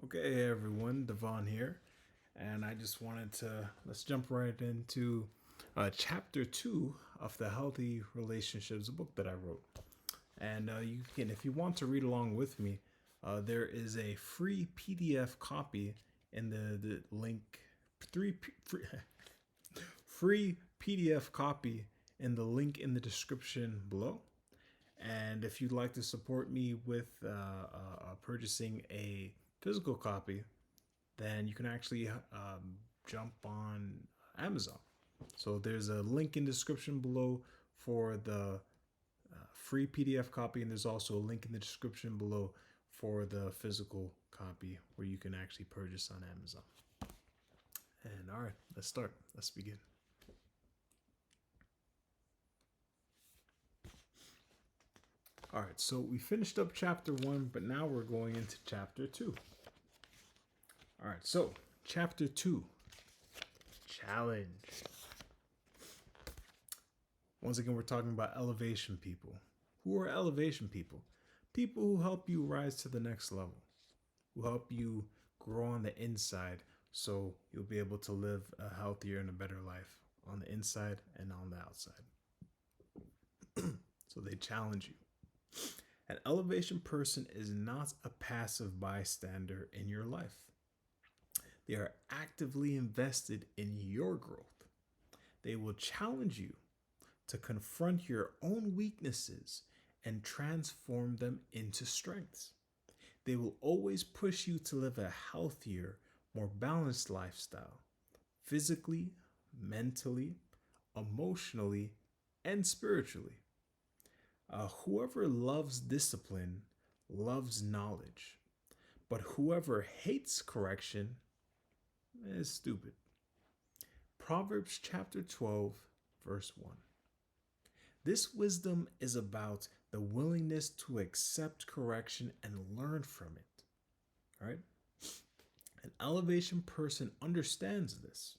Okay, everyone, Devon here, and I just wanted to let's jump right into chapter two of the Healthy Relationships book that I wrote. And you can, if you want to read along with me, there is a free PDF copy in the link free, free PDF copy in the link in the description below. And if you'd like to support me with purchasing a physical copy, then you can actually jump on Amazon. So there's a link in the description below for the free PDF copy, and there's also a link in the description below for the physical copy where you can actually purchase on Amazon. And all right, let's start. Let's begin. All right, so we finished up chapter one, but now we're going into chapter two. All right, so chapter two, challenge. Once again, we're talking about elevation people. Who are elevation people? People who help you rise to the next level, who help you grow on the inside so you'll be able to live a healthier and a better life on the inside and on the outside. So they challenge you. An elevation person is not a passive bystander in your life. They are actively invested in your growth. They will challenge you to confront your own weaknesses and transform them into strengths. They will always push you to live a healthier, more balanced lifestyle, physically, mentally, emotionally, and spiritually. Whoever loves discipline loves knowledge, but whoever hates correction is stupid. Proverbs chapter 12, verse 1. This wisdom is about the willingness to accept correction and learn from it. All right? An elevation person understands this,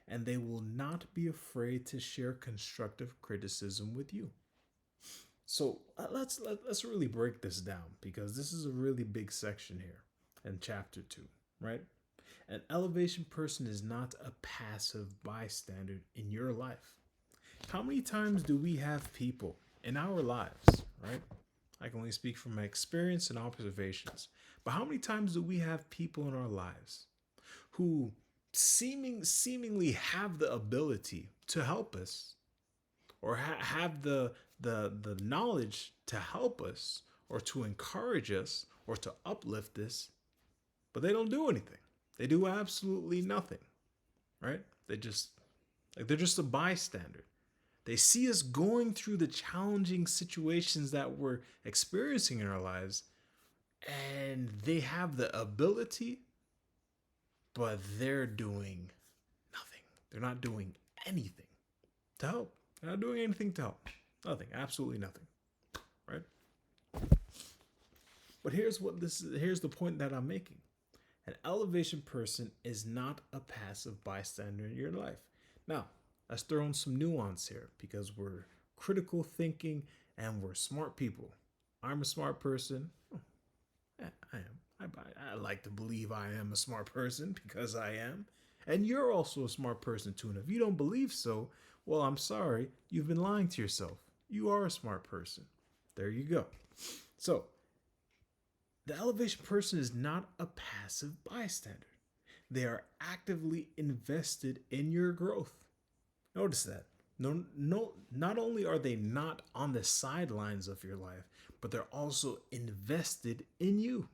and they will not be afraid to share constructive criticism with you. So let's really break this down because this is a really big section here in chapter 2, right? An elevation person is not a passive bystander in your life. How many times do we have people in our lives, right? I can only speak from my experience and observations. But how many times do we have people in our lives who seemingly have the ability to help us or have the knowledge to help us or to encourage us or to uplift us, but they don't do anything. They do absolutely nothing, right? They're just a bystander. They see us going through the challenging situations that we're experiencing in our lives, and they have the ability, but they're doing nothing. They're not doing anything to help. They're not doing anything to help. Nothing. Absolutely nothing. Right? But here's the point that I'm making. An elevation person is not a passive bystander in your life. Now, let's throw in some nuance here because we're critical thinking and we're smart people. I'm a smart person. Oh, yeah, I am. I like to believe I am a smart person because I am. And you're also a smart person too. And if you don't believe so, well, I'm sorry. You've been lying to yourself. You are a smart person. There you go. So, the elevation person is not a passive bystander. They are actively invested in your growth. Notice that. No, not only are they not on the sidelines of your life, but they're also invested in you.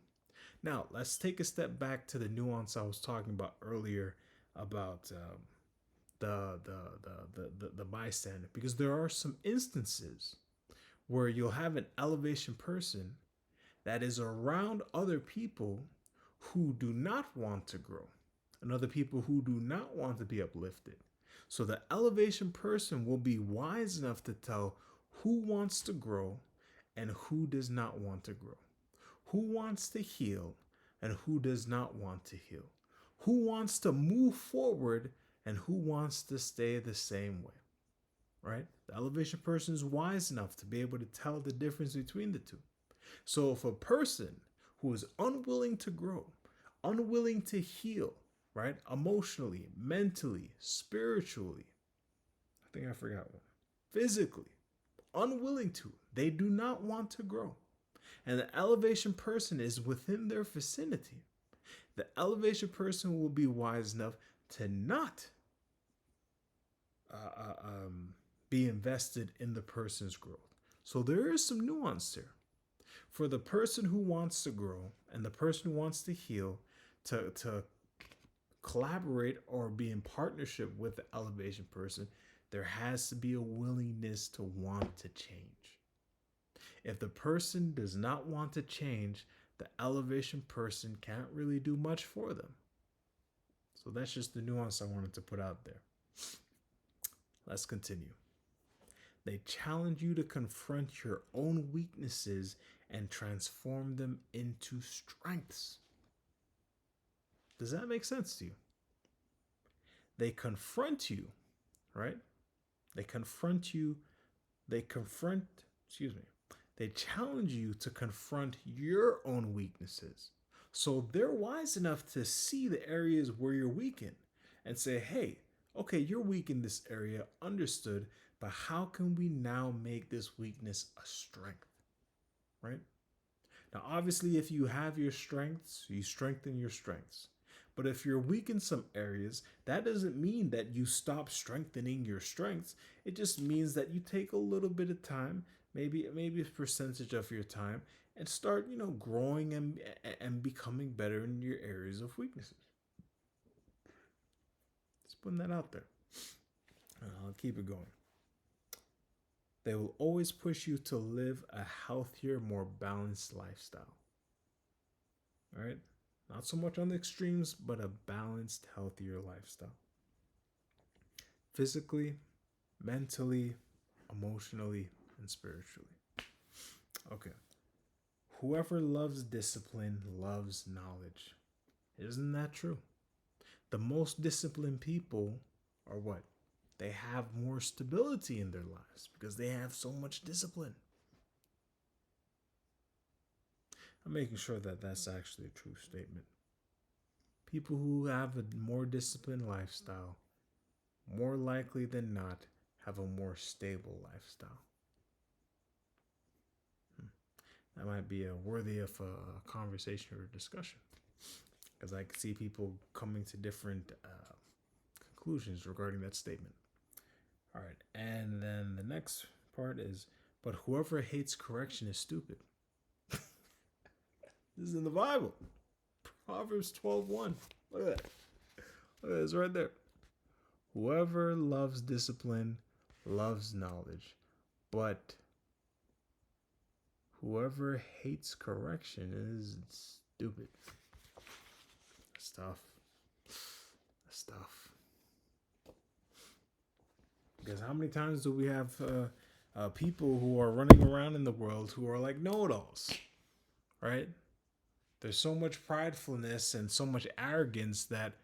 Now, let's take a step back to the nuance I was talking about earlier about the bystander, because there are some instances where you'll have an elevation person that is around other people who do not want to grow and other people who do not want to be uplifted. So the elevation person will be wise enough to tell who wants to grow and who does not want to grow, who wants to heal and who does not want to heal, who wants to move forward and who wants to stay the same way, right? The elevation person is wise enough to be able to tell the difference between the two. So if a person who is unwilling to grow, unwilling to heal, right? Emotionally, mentally, spiritually. I think I forgot one. Physically, unwilling to. They do not want to grow. And the elevation person is within their vicinity. The elevation person will be wise enough to not uh, uh, um, be invested in the person's growth. So there is some nuance there. For the person who wants to grow and the person who wants to heal, to collaborate or be in partnership with the elevation person, there has to be a willingness to want to change. If the person does not want to change, the elevation person can't really do much for them. So that's just the nuance I wanted to put out there. Let's continue. They challenge you to confront your own weaknesses and transform them into strengths. Does that make sense to you? They confront you, right? They confront you. Excuse me. They challenge you to confront your own weaknesses. So they're wise enough to see the areas where you're weak in and say, hey, okay, you're weak in this area, understood, but how can we now make this weakness a strength, right? Now, obviously, if you have your strengths, you strengthen your strengths. But if you're weak in some areas, that doesn't mean that you stop strengthening your strengths. It just means that you take a little bit of time, maybe a percentage of your time, and start, growing and becoming better in your areas of weaknesses. Just putting that out there. I'll keep it going. They will always push you to live a healthier, more balanced lifestyle. All right? Not so much on the extremes, but a balanced, healthier lifestyle. Physically, mentally, emotionally, and spiritually. Okay. Whoever loves discipline loves knowledge. Isn't that true? The most disciplined people are what? They have more stability in their lives because they have so much discipline. I'm making sure that that's actually a true statement. People who have a more disciplined lifestyle, more likely than not, have a more stable lifestyle. That might be worthy of a conversation or discussion, because I can see people coming to different conclusions regarding that statement. All right, and then the next part is, but whoever hates correction is stupid. This is in the Bible. Proverbs 12:1. Look at that. Look at this right there. Whoever loves discipline loves knowledge, but whoever hates correction is stupid. That's tough. That's tough. Because how many times do we have people who are running around in the world who are like know-it-alls, right? There's so much pridefulness and so much arrogance that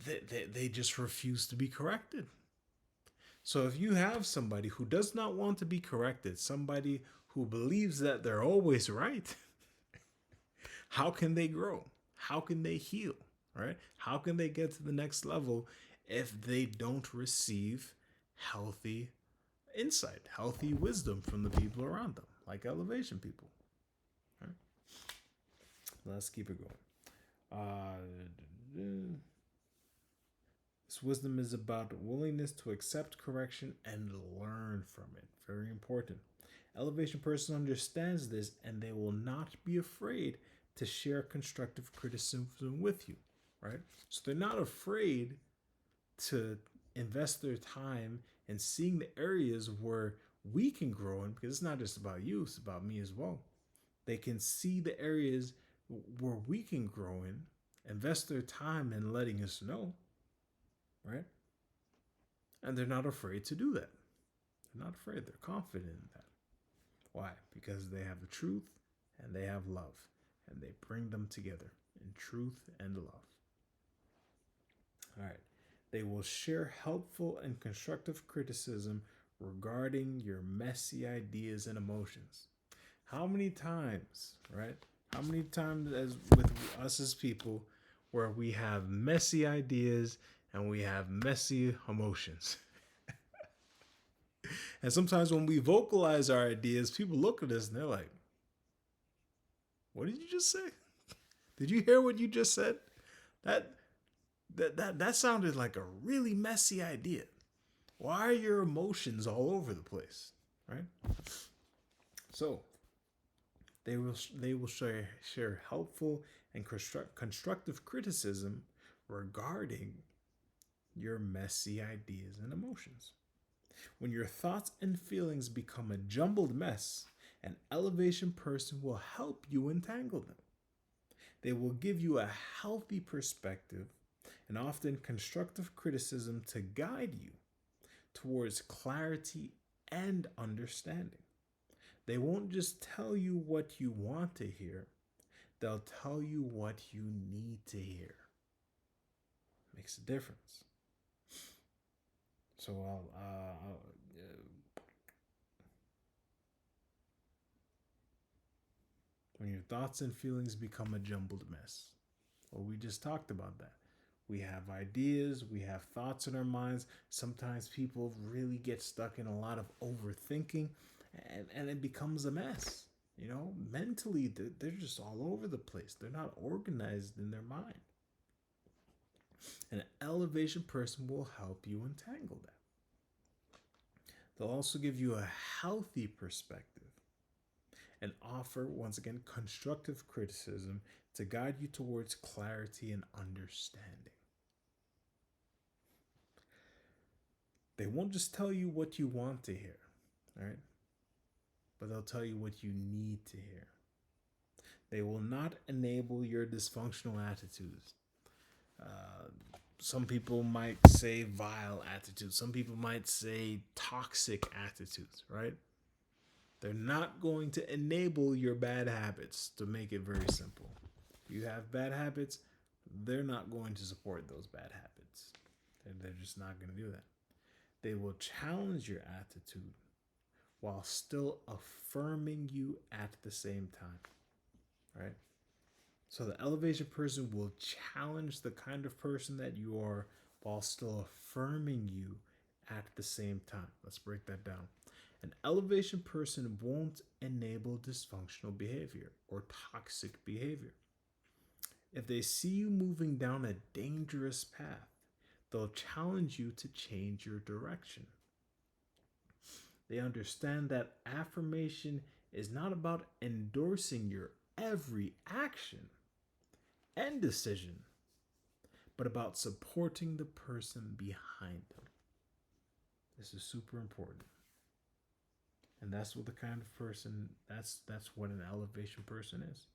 they just refuse to be corrected. So if you have somebody who does not want to be corrected, somebody who believes that they're always right, how can they grow? How can they heal? Right? How can they get to the next level if they don't receive healthy insight, healthy wisdom from the people around them, like elevation people? Right? Let's keep it going. This wisdom is about willingness to accept correction and learn from it. Very important. Elevation person understands this, and they will not be afraid to share constructive criticism with you, right? So they're not afraid to invest their time in seeing the areas where we can grow in, because it's not just about you, it's about me as well. They can see the areas where we can grow in, invest their time in letting us know, right? And they're not afraid to do that. They're not afraid. They're confident in that. Why? Because they have the truth and they have love, and they bring them together in truth and love. All right. They will share helpful and constructive criticism regarding your messy ideas and emotions. How many times, right? How many times, as with us as people, where we have messy ideas and we have messy emotions. And sometimes when we vocalize our ideas, people look at us and they're like, "What did you just say? Did you hear what you just said? That that sounded like a really messy idea. Why are your emotions all over the place?" Right? So they will share helpful and constructive criticism regarding your messy ideas and emotions. When your thoughts and feelings become a jumbled mess, an elevation person will help you untangle them. They will give you a healthy perspective and often constructive criticism to guide you towards clarity and understanding. They won't just tell you what you want to hear, they'll tell you what you need to hear. Makes a difference. So when your thoughts and feelings become a jumbled mess, well, we just talked about that. We have ideas, we have thoughts in our minds. Sometimes people really get stuck in a lot of overthinking, and it becomes a mess. Mentally, they're just all over the place. They're not organized in their mind. An elevation person will help you untangle that. They'll also give you a healthy perspective and offer, once again, constructive criticism to guide you towards clarity and understanding. They won't just tell you what you want to hear, all right? But they'll tell you what you need to hear. They will not enable your dysfunctional attitudes. Some people might say vile attitudes. Some people might say toxic attitudes, right? They're not going to enable your bad habits, to make it very simple. If you have bad habits, they're not going to support those bad habits. They're just not going to do that. They will challenge your attitude while still affirming you at the same time, right? So the elevation person will challenge the kind of person that you are while still affirming you at the same time. Let's break that down. An elevation person won't enable dysfunctional behavior or toxic behavior. If they see you moving down a dangerous path, they'll challenge you to change your direction. They understand that affirmation is not about endorsing your every action and decision, but about supporting the person behind them. This is super important. And that's what the kind of person, that's what an elevation person is.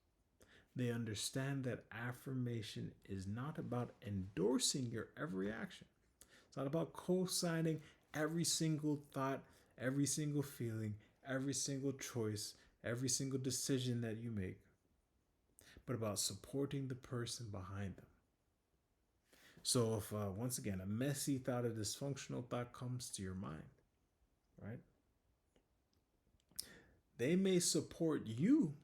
They understand that affirmation is not about endorsing your every action. It's not about co-signing every single thought, every single feeling, every single choice, every single decision that you make, but about supporting the person behind them. So if, once again, a messy thought, a dysfunctional thought comes to your mind, right? They may support you,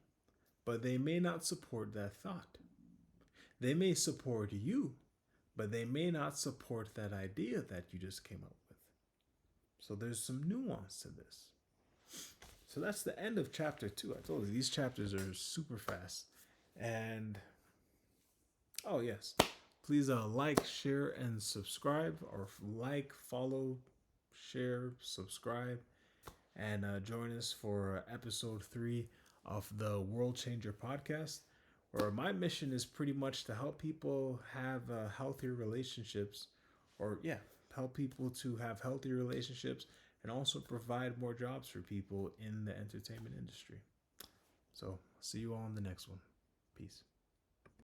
but they may not support that thought. They may support you, but they may not support that idea that you just came up with. So there's some nuance to this. So that's the end of chapter 2. I told you these chapters are super fast. And oh yes, please like, share, and subscribe, or like, follow, share, subscribe, and join us for episode 3 of the World Changer podcast, where my mission is pretty much to help people have healthier relationships, or help people to have healthier relationships and also provide more jobs for people in the entertainment industry. So see you all in the next one. Peace.